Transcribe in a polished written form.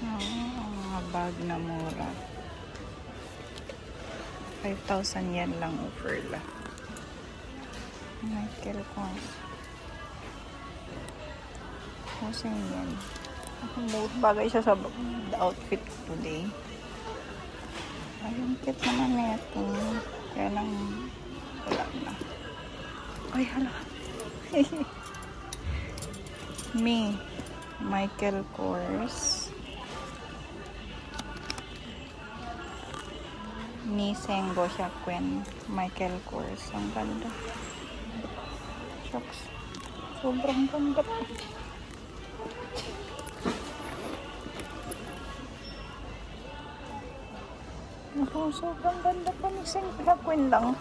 Mga bag na mura. 5,000 yan lang offer la. Michael Kors. Kasi yan. Bagay siya sa outfit today. Ayun, cute naman na ito. Kaya lang, wala na. Ay, hala. Me. Michael Kors. Ni Sengo Shakwen. Michael Kors. Ang ganda. Shucks. Sobrang ganda pa. Naku, sobrang ganda pa ni Sengo Shakwen lang.